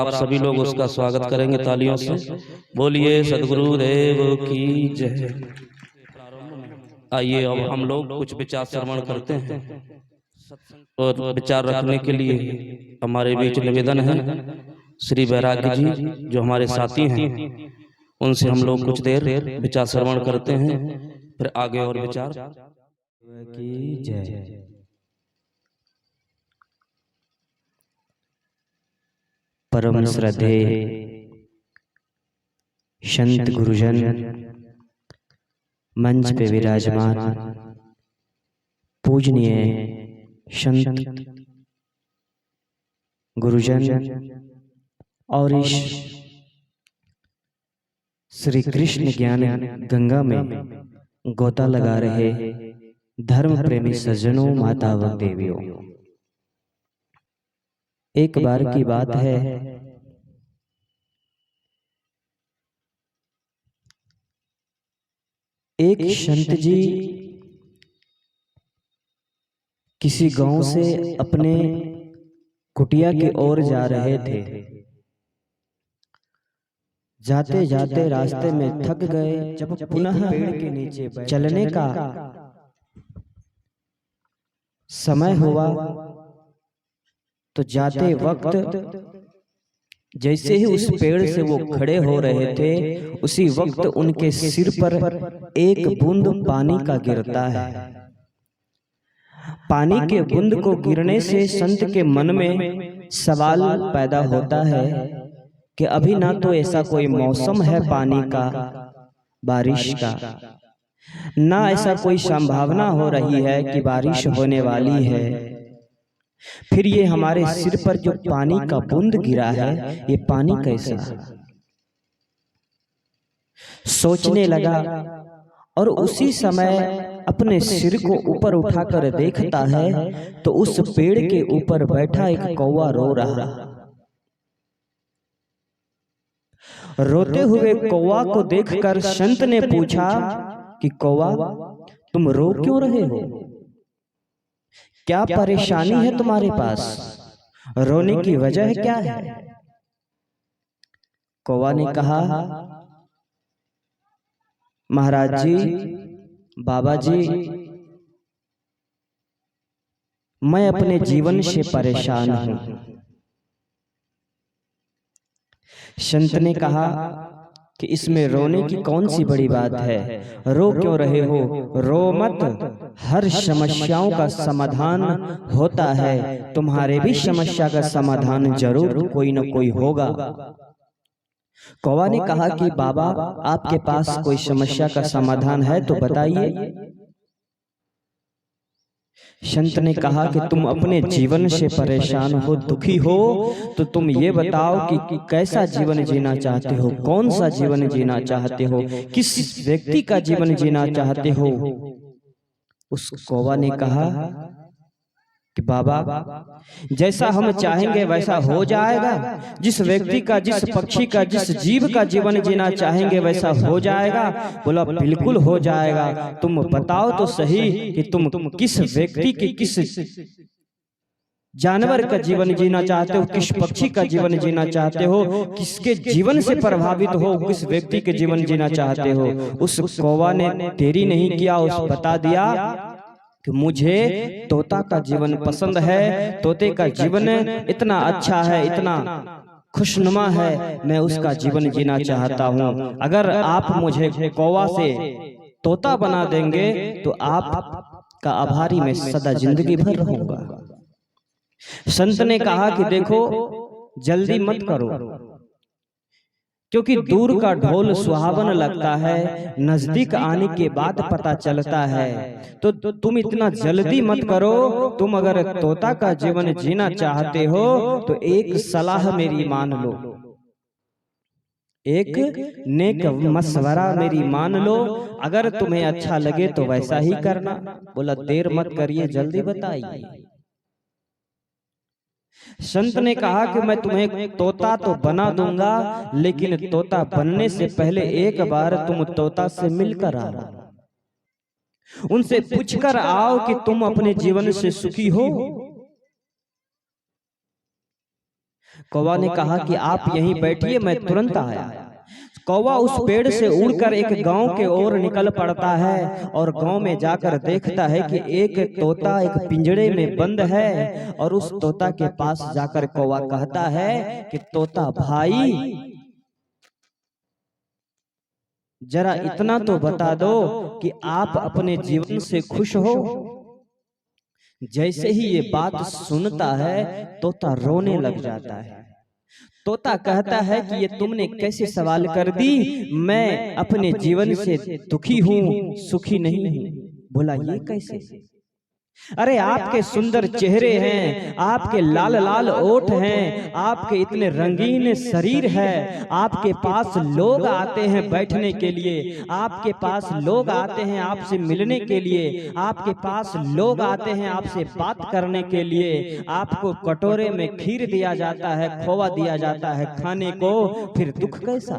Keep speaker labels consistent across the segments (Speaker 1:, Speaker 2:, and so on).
Speaker 1: आप सभी लोग उसका स्वागत करेंगे तालियों से। बोलिए सद्गुरु देव की जय। आइए अब हम लोग कुछ विचार श्रवण करते हैं और विचार रखने के लिए हमारे बीच निवेदन है श्री वैराग्य जी जो हमारे साथी हैं, उनसे हम लोग कुछ देर विचार श्रवण करते हैं, फिर आगे और विचार
Speaker 2: की जय। परम श्रद्धेय संत गुरुजन, मंच पे विराजमान पूजनीय संत गुरुजन और इस श्री कृष्ण ज्ञान गंगा में गोता लगा रहे धर्म प्रेमी सज्जनों, माता व देवियों, एक बार की बात है, एक संत जी किसी गांव से अपने कुटिया की ओर जा रहे थे। जाते जाते रास्ते में थक गए। जब पुनः पेड़ के नीचे चलने का समय हुआ तो जाते वक्त जैसे ही उस पेड़ से वो खड़े हो रहे थे, उसी वक्त उनके सिर पर एक बूंद पानी का गिरता है। पानी के बूंद को गिरने से संत के मन में सवाल पैदा होता है कि अभी ना तो ऐसा कोई मौसम है पानी का, बारिश का, ना ऐसा कोई संभावना हो रही है कि बारिश होने वाली है। फिर ये हमारे सिर पर जो पानी का बूंद गिरा है, ये पानी कैसा? सोचने लगा और उसी समय अपने सिर को ऊपर उठाकर देखता है तो उस पेड़ के ऊपर बैठा एक कौवा रो रहा। रोते हुए कौवा को देखकर संत ने पूछा कि कौवा, तुम रो क्यों रहे हो? क्या परेशानी है तुम्हारे पास? रोने की वजह क्या है? कौवा ने कहा, महाराज जी, बाबा जी, मैं अपने जीवन से परेशान हूं। संत ने कहा कि इसमें रोने की कौन सी बड़ी बात है? रो क्यों रहे हो? रो मत, हर समस्याओं का समाधान होता है। तुम्हारे भी समस्या का समाधान जरूर कोई न कोई होगा। कौवा ने कहा कि बाबा, आपके पास कोई समस्या का समाधान है तो बताइए। संत ने कहा कि तुम अपने जीवन से परेशान हो, दुखी हो, तो तुम ये बताओ कि कैसा जीवन जीना चाहते हो, कौन सा जीवन जीना चाहते हो, किस व्यक्ति का जीवन जीना चाहते हो? उस कौवा ने कहा कि बाबा, जैसा हम चाहेंगे वैसा हो जाएगा। जिस व्यक्ति का, जिस पक्षी का, जिस जीव का जीवन जीना चाहेंगे वैसा हो जाएगा। बोला, बिल्कुल हो जाएगा। तुम बताओ तो सही कि तुम किस व्यक्ति की, किस जानवर का जीवन जीना चाहते हो, किस पक्षी का जीवन जीना चाहते हो, किसके जीवन से प्रभावित हो, किस व्यक्ति के जीवन जीना चाहते हो? उस कौवा ने देरी नहीं किया, उस बता दिया कि मुझे तोता का जीवन पसंद है। तोते का जीवन इतना अच्छा है, इतना खुशनुमा है, मैं उसका जीवन जीना चाहता हूँ। अगर आप मुझे कौवा से तोता बना देंगे तो आप का आभारी मैं सदा जिंदगी भर रहूंगा। संत ने कहा कि देखो, जल्दी मत करो, क्योंकि दूर का ढोल सुहावन लगता है, नजदीक आने के बाद पता चलता है। तो तुम इतना जल्दी मत करो। तुम अगर तोता का जीवन जीना चाहते हो तो एक सलाह मेरी मान लो, एक नेक मशवरा मेरी मान लो। अगर तुम्हें अच्छा लगे तो वैसा ही करना। बोला, देर मत करिए, जल्दी बताइए। संत ने कहा कि मैं तुम्हें तोता तो बना दूंगा, लेकिन तोता बनने से पहले एक बार तुम तोता से मिलकर आओ, उनसे पूछकर आओ कि तुम अपने जीवन से सुखी हो। कौवा ने कहा कि आप यहीं बैठिए, मैं तुरंत आया। कौवा उस पेड़ से उड़कर एक गांव के ओर निकल पड़ता है और गांव में जाकर देखता है कि एक तोता एक पिंजड़े में बंद है। और उस तोता के पास जाकर कौवा कहता है कि तोता भाई, जरा इतना तो बता दो कि आप अपने जीवन से खुश हो। जैसे ही ये बात सुनता है तोता रोने लग जाता है। तोता कहता है कि ये तुमने कैसे सवाल कर दी, मैं अपने जीवन से दुखी हूँ, सुखी नहीं हूँ। बोला ये कैसे? अरे आपके सुंदर चेहरे हैं, आपके लाल लाल ओठ हैं, आपके इतने रंगीन शरीर है, आपके पास लोग आते हैं बैठने के लिए, आपके पास लोग आते हैं आपसे मिलने के लिए, आपके पास लोग आते हैं आपसे बात करने के लिए, आपको कटोरे में खीर दिया जाता है, खोवा दिया जाता है खाने को, फिर दुख कैसा?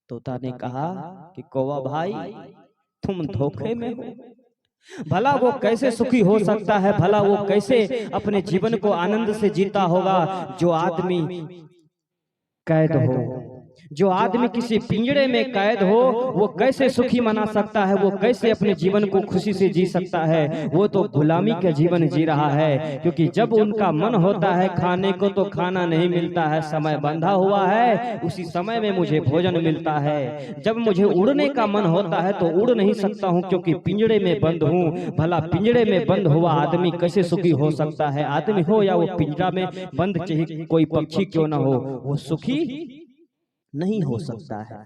Speaker 2: तोता ने कहा कि कौवा भाई, तुम धोखे में हो। भला वो कैसे सुखी हो सकता है, भला वो कैसे अपने जीवन को आनंद से जीता होगा जो आदमी कैद हो, जो आदमी किसी पिंजड़े में कैद हो, वो कैसे सुखी मना सकता है, वो कैसे अपने जीवन को खुशी से जी सकता है? वो तो गुलामी का जीवन जी रहा है, क्योंकि जब उनका मन होता है खाने को तो खाना नहीं मिलता है, समय बंधा हुआ है, उसी समय में मुझे भोजन मिलता है। जब मुझे उड़ने का मन होता है तो उड़ नहीं सकता हूँ क्योंकि पिंजड़े में बंद हूँ। भला पिंजड़े में बंद हुआ आदमी कैसे सुखी हो सकता है? आदमी हो या वो पिंजरा में बंद चाहे कोई पक्षी क्यों ना हो, वो सुखी नहीं हो सकता है।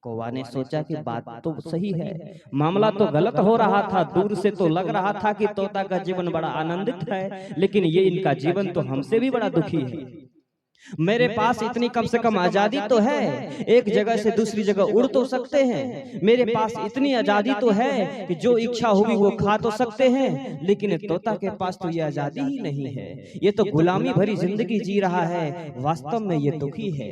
Speaker 2: कौवा ने सोचा कि बात तो सही है, मामला तो गलत हो रहा था, दूर से तो लग रहा था कि तोता का जीवन बड़ा आनंदित है, लेकिन ये इनका जीवन तो हमसे भी बड़ा दुखी है। मेरे पास इतनी कम से कम आजादी तो है, एक जगह से दूसरी जगह उड़ तो सकते हैं, मेरे पास इतनी आजादी तो है कि जो इच्छा हुई वो खा तो सकते हैं, लेकिन तोता के पास तो ये आजादी ही नहीं है, ये तो गुलामी भरी जिंदगी जी रहा है, वास्तव में ये दुखी है।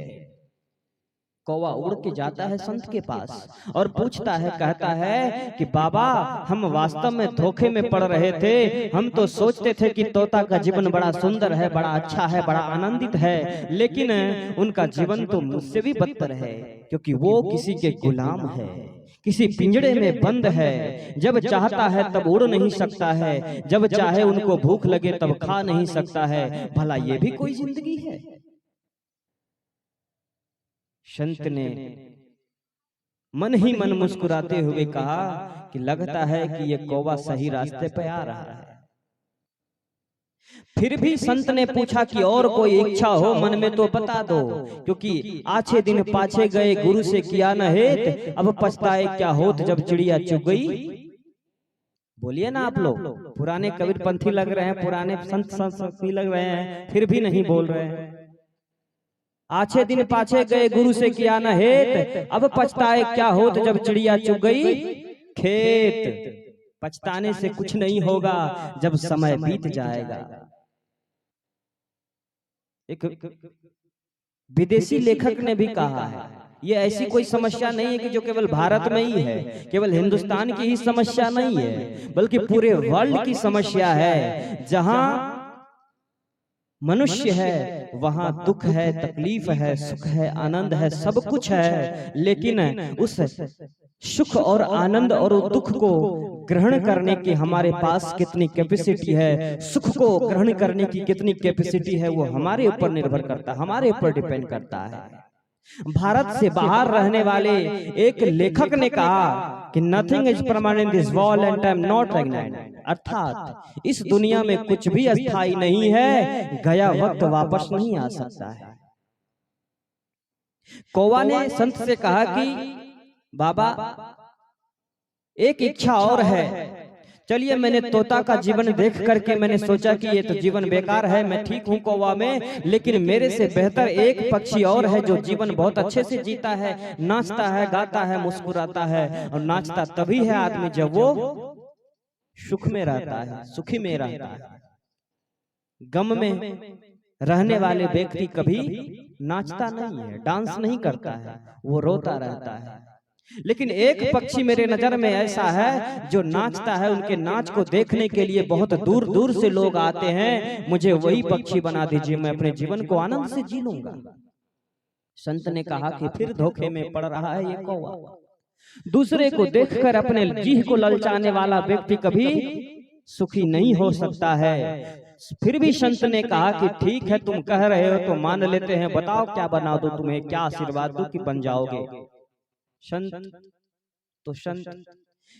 Speaker 2: कौवा उड़ के जाता है संत के पास और पूछता है, कहता है कि बाबा, हम वास्तव में धोखे में पड़ रहे थे, हम तो सोचते थे कि तोता का जीवन बड़ा सुंदर है, बड़ा अच्छा है, बड़ा आनंदित है, लेकिन उनका जीवन तो मुझसे भी बदतर है, क्योंकि वो किसी के गुलाम है, किसी पिंजड़े में बंद है, जब चाहता है तब उड़ नहीं सकता है, जब चाहे उनको भूख लगे तब खा नहीं सकता है। भला ये भी कोई जिंदगी है? संत ने मन ही मन मुस्कुराते हुए कहा कि लगता है कि ये कौवा सही रास्ते पे आ रहा है। फिर भी संत ने पूछा कि और कोई इच्छा हो मन में तो बता दो, क्योंकि आछे दिन पाछे गए गुरु से किया न हेत, अब पछताए क्या होत जब चिड़िया चुग गई। बोलिए ना आप लोग, पुराने कबीरपंथी लग रहे हैं, पुराने संत लग रहे हैं, फिर भी नहीं बोल रहे हैं। आछे दिन पाछे गए गुरु से किया न हेत, अब पछताए क्या होत जब चिड़िया चुग गई खेत। पछताने से कुछ नहीं होगा जब समय बीत जाएगा। एक विदेशी लेखक ने भी कहा है, ये ऐसी कोई समस्या नहीं है कि जो केवल भारत में ही है, केवल हिंदुस्तान की ही समस्या नहीं है, बल्कि पूरे वर्ल्ड की समस्या है। जहां मनुष्य है वहां दुख है, तकलीफ है, सुख है, आनंद है, सब कुछ है, लेकिन उस सुख और आनंद और दुख को ग्रहण करने की हमारे पास कितनी कैपेसिटी है, सुख को ग्रहण करने की कितनी कैपेसिटी है, वो हमारे ऊपर निर्भर करता है, हमारे ऊपर डिपेंड करता है। भारत से बाहर रहने वाले एक लेखक ने कहा कि nothing is permanent this world and time not reignite, अर्थात इस दुनिया में कुछ भी अस्थाई नहीं है, गया वक्त वापस नहीं आ सकता है। कौवा ने संत से कहा कि बाबा, एक इच्छा और है, चलिए मैंने तोता का जीवन देख करके मैंने सोचा कि ये तो जीवन बेकार है, मैं ठीक हूँ कौवा में, लेकिन मेरे से बेहतर एक पक्षी और है जो जीवन बहुत अच्छे से जीता है, नाचता है, गाता है, मुस्कुराता है। और नाचता तभी है आदमी जब वो सुख में रहता है, सुखी में रहता है। गम में रहने वाले व्यक्ति कभी नाचता नहीं है, डांस नहीं करता है, वो रोता रहता है। लेकिन एक पक्षी मेरे नजर में ऐसा है जो नाचता है, उनके नाच को देखने के लिए बहुत दूर दूर से लोग आते हैं। मुझे वही पक्षी बना दीजिए, मैं अपने जीवन को आनंद से जी लूंगा। संत ने कहा कि फिर धोखे में पड़ रहा है ये कौवा। दूसरे को देखकर अपने जीह को ललचाने वाला व्यक्ति कभी सुखी नहीं हो सकता है। फिर भी संत ने कहा कि ठीक है, तुम कह रहे हो तो मान लेते हैं, बताओ क्या बना दूं तुम्हें, क्या आशीर्वाद दूं कि बन जाओगे।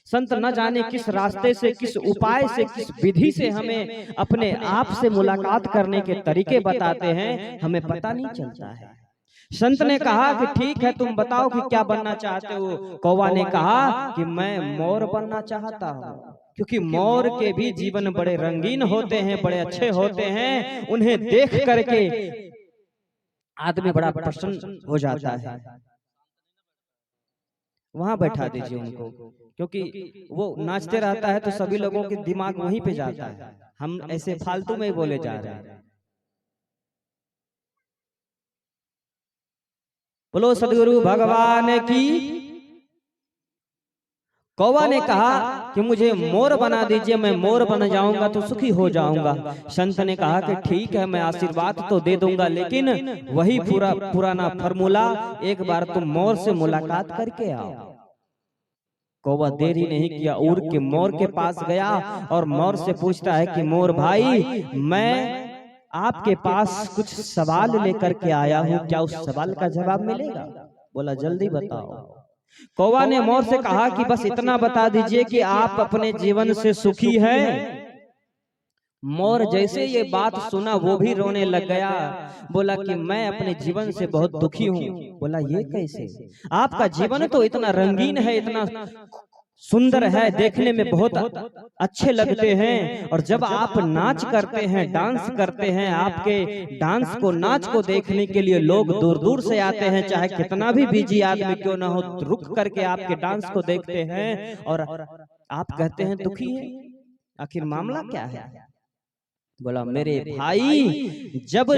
Speaker 2: संत न जाने किस रास्ते से, किस उपाय से, किस विधि से हमें अपने आप से मुलाकात करने के तरीके बताते हैं, हमें पता नहीं चलता है। संत ने कहा कि ठीक है, तुम बताओ कि क्या बनना चाहते हो। कौवा ने कहा कि मैं मोर बनना चाहता हूँ, क्योंकि मोर के भी जीवन बड़े रंगीन होते हैं, बड़े अच्छे होते हैं। उन्हें देख करके आदमी बड़ा प्रसन्न हो जाता है। वहां बैठा दीजिए उनको, क्योंकि वो नाचते रहता है तो सभी लोगों के दिमाग वहीं पे जाता है। हम ऐसे फालतू में बोले जा रहे हैं। बोलो सदगुरु भगवान की। कौवा ने कहा कि मुझे मोर बना दीजिए, मैं मोर बन जाऊंगा तो सुखी हो जाऊंगा। संत ने कहा कि ठीक है, मैं आशीर्वाद तो दे दूंगा, लेकिन वही पुराना फॉर्मूला, एक बार तुम मोर से मुलाकात करके आओ। कौवा देरी नहीं किया, उड़ के मोर के पास गया और मोर से पूछता है कि मोर भाई, मैं आपके पास कुछ सवाल लेकर के आया हूँ, क्या उस सवाल का जवाब मिलेगा? बोला जल्दी बताओ। कौवा ने मोर से कहा कि बस इतना बता दीजिए कि आप अपने जीवन से सुखी हैं। मोर जैसे ये बात सुना वो भी रोने लग गया। बोला कि मैं अपने जीवन से बहुत दुखी हूँ। बोला ये कैसे? आपका जीवन तो इतना रंगीन है, इतना सुंदर है, देखने में बहुत अच्छे लगते हैं, और जब आप नाच करते हैं, डांस करते हैं, आपके डांस को, नाच को देखने के लिए लोग दूर दूर से आते हैं, चाहे कितना भी बिजी आदमी क्यों ना हो, रुक करके आपके डांस को देखते हैं, और आप कहते हैं दुखी है। आखिर मामला क्या है? बोला मेरे भाई, जब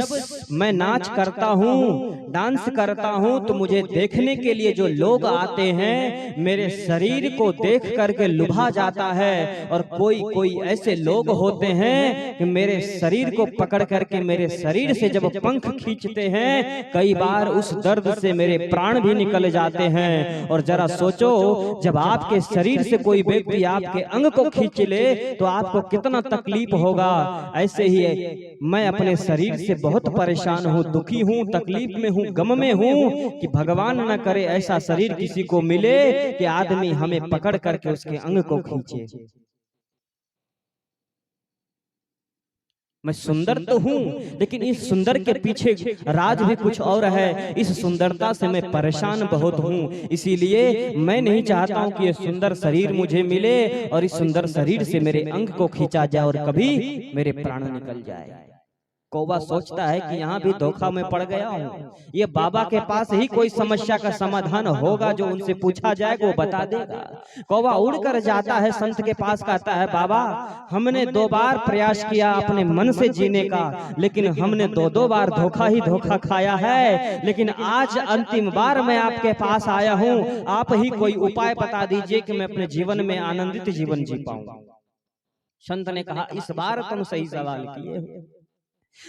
Speaker 2: मैं नाच करता हूँ, डांस करता हूँ, तो मुझे देखने के लिए जो लोग आते हैं, मेरे शरीर को देख करके लुभा जाता है। और कोई कोई ऐसे लोग होते हैं कि मेरे शरीर को पकड़ करके मेरे शरीर से जब पंख खींचते हैं, कई बार उस दर्द से मेरे प्राण भी निकल जाते हैं। और जरा सोचो, जब आपके शरीर से कोई व्यक्ति आपके अंग को खींच ले तो आपको कितना तकलीफ होगा। ऐसे ही मैं अपने शरीर से बहुत परेशान हूँ, दुखी हूँ, तकलीफ में हूँ, गम में हूँ, कि भगवान न करे ऐसा शरीर किसी को मिले कि आदमी हमें पकड़ करके उसके अंग को खींचे। मैं सुंदर तो हूँ, लेकिन इस सुंदर के पीछे राज भी कुछ और है। इस सुंदरता से मैं परेशान बहुत हूँ, इसीलिए मैं नहीं चाहता हूँ कि ये सुंदर शरीर मुझे मिले और इस सुंदर शरीर से मेरे अंग को खींचा जाए और कभी मेरे प्राण निकल जाए। कौवा सोचता है कि यहाँ भी धोखा में पड़ गया हूँ। ये बाबा के पास ही कोई समस्या का समाधान होगा, जो उनसे पूछा जाएगा वो बता देगा। कौवा उड़कर जाता है, संत के पास कहता है बाबा, हमने 2 बार प्रयास किया अपने मन से जीने का, लेकिन हमने 2 बार धोखा ही धोखा खाया है। लेकिन आज अंतिम बार मैं आपके पास आया हूँ, आप ही कोई उपाय बता दीजिए कि मैं अपने जीवन में आनंदित जीवन जी पाऊं। संत ने कहा इस बार तुम सही सवाल किए हो।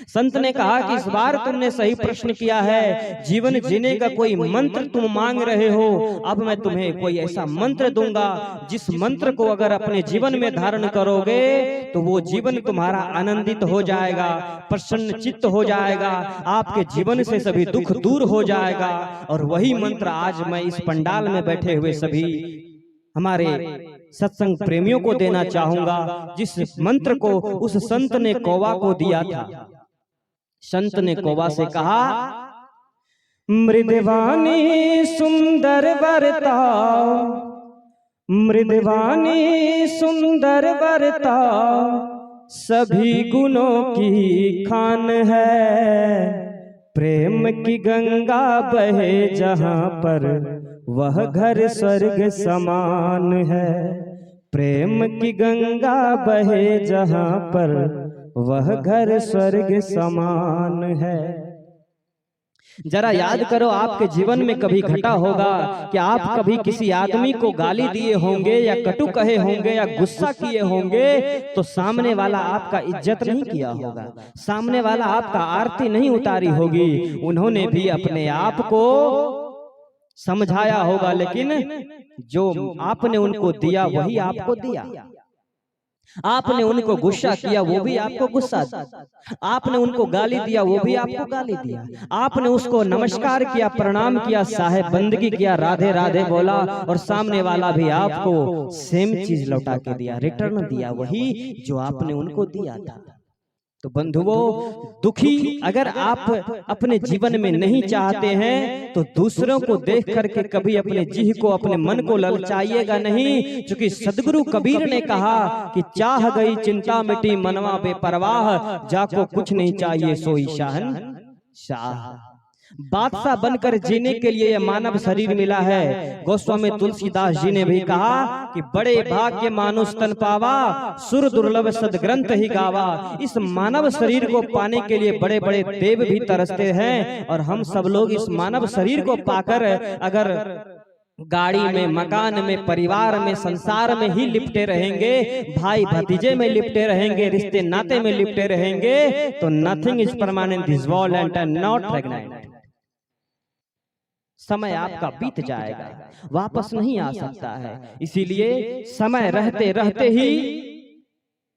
Speaker 2: संत ने कहा कि इस बार तुमने सही प्रश्न किया है। जीवन जीने का कोई मंत्र तुम मांग रहे हो, अब मैं तुम्हें कोई ऐसा मंत्र दूंगा जिस मंत्र को अगर अपने जीवन में धारण करोगे तो वो जीवन तुम्हारा आनंदित हो जाएगा, प्रसन्न चित्त हो जाएगा, आपके जीवन से सभी दुख दूर हो जाएगा। और वही मंत्र आज मैं इस पंडाल में बैठे हुए सभी हमारे सत्संग प्रेमियों को देना चाहूंगा, जिस मंत्र को उस संत ने कौवा को दिया था। संत ने कौवा से कहा, मृदवानी सुंदर बरताओ, मृदवानी सुंदर बरताओ, सभी गुणों की खान है। प्रेम की गंगा बहे जहां पर वह घर स्वर्ग समान है। प्रेम की गंगा बहे जहां पर वह घर स्वर्ग समान है। जरा याद करो, आपके जीवन में कभी घटा होगा कि आप कभी किसी आदमी को गाली दिए होंगे या कटु कहे होंगे या गुस्सा किए होंगे, तो सामने वाला आपका इज्जत नहीं किया होगा, सामने वाला आपका आरती नहीं उतारी होगी। उन्होंने भी अपने आप को समझाया होगा, लेकिन जो आपने उनको दिया वही आपको दिया। आपने उनको गुस्सा किया, वो भी आपको गुस्सा दिया। आपने उनको गाली दिया, वो भी आपको गाली दिया। आपने उसको नमस्कार किया, प्रणाम किया, साहेब बंदगी किया, राधे राधे बोला, और सामने वाला भी आपको सेम चीज लौटा के दिया, रिटर्न दिया वही जो आपने उनको दिया था। तो बंधुओं, दुखी अगर आप अपने जीवन में नहीं चाहते हैं तो दूसरों को देख करके कभी अपने जीह को, अपने मन को ललचाइएगा नहीं। क्योंकि सदगुरु कबीर ने कहा कि चाह गई चिंता मिटी मनवा बेपरवाह, जाको कुछ नहीं चाहिए सोई शहंशाह। बादशाह बनकर जीने के लिए यह मानव शरीर मिला है। गोस्वामी तुलसीदास जी ने भी कहा कि बड़े भाग्य मानुष तन पावा, सुर दुर्लभ सदग्रंथ ही गावा। इस मानव शरीर को पाने के लिए बड़े बड़े देव भी तरसते हैं, और हम सब लोग इस मानव शरीर को पाकर अगर गाड़ी में, मकान में, परिवार में, संसार में ही लिपटे रहेंगे, भाई भतीजे में लिपटे रहेंगे, रिश्ते नाते में लिपटे रहेंगे, तो nothing is permanent this world and not pregnant. समय आपका बीत जाएगा, वापस नहीं आ सकता है। इसीलिए समय रहते रहते ही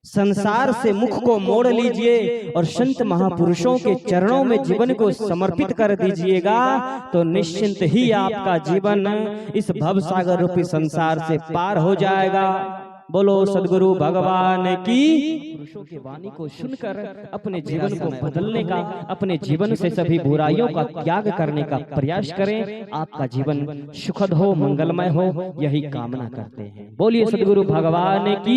Speaker 2: संसार से मुख को मोड़ लीजिए और संत महापुरुषों के चरणों में जीवन को समर्पित कर दीजिएगा, तो निश्चिंत ही आपका जीवन इस भवसागर रूपी संसार से पार हो जाएगा। बोलो सदगुरु भगवान की। पुरुषों की वाणी को सुनकर अपने जीवन को बदलने का, अपने जीवन से सभी बुराइयों का त्याग करने का प्रयास करें। आपका जीवन सुखद हो, मंगलमय हो, यही कामना करते हैं। बोलिए सदगुरु भगवान की।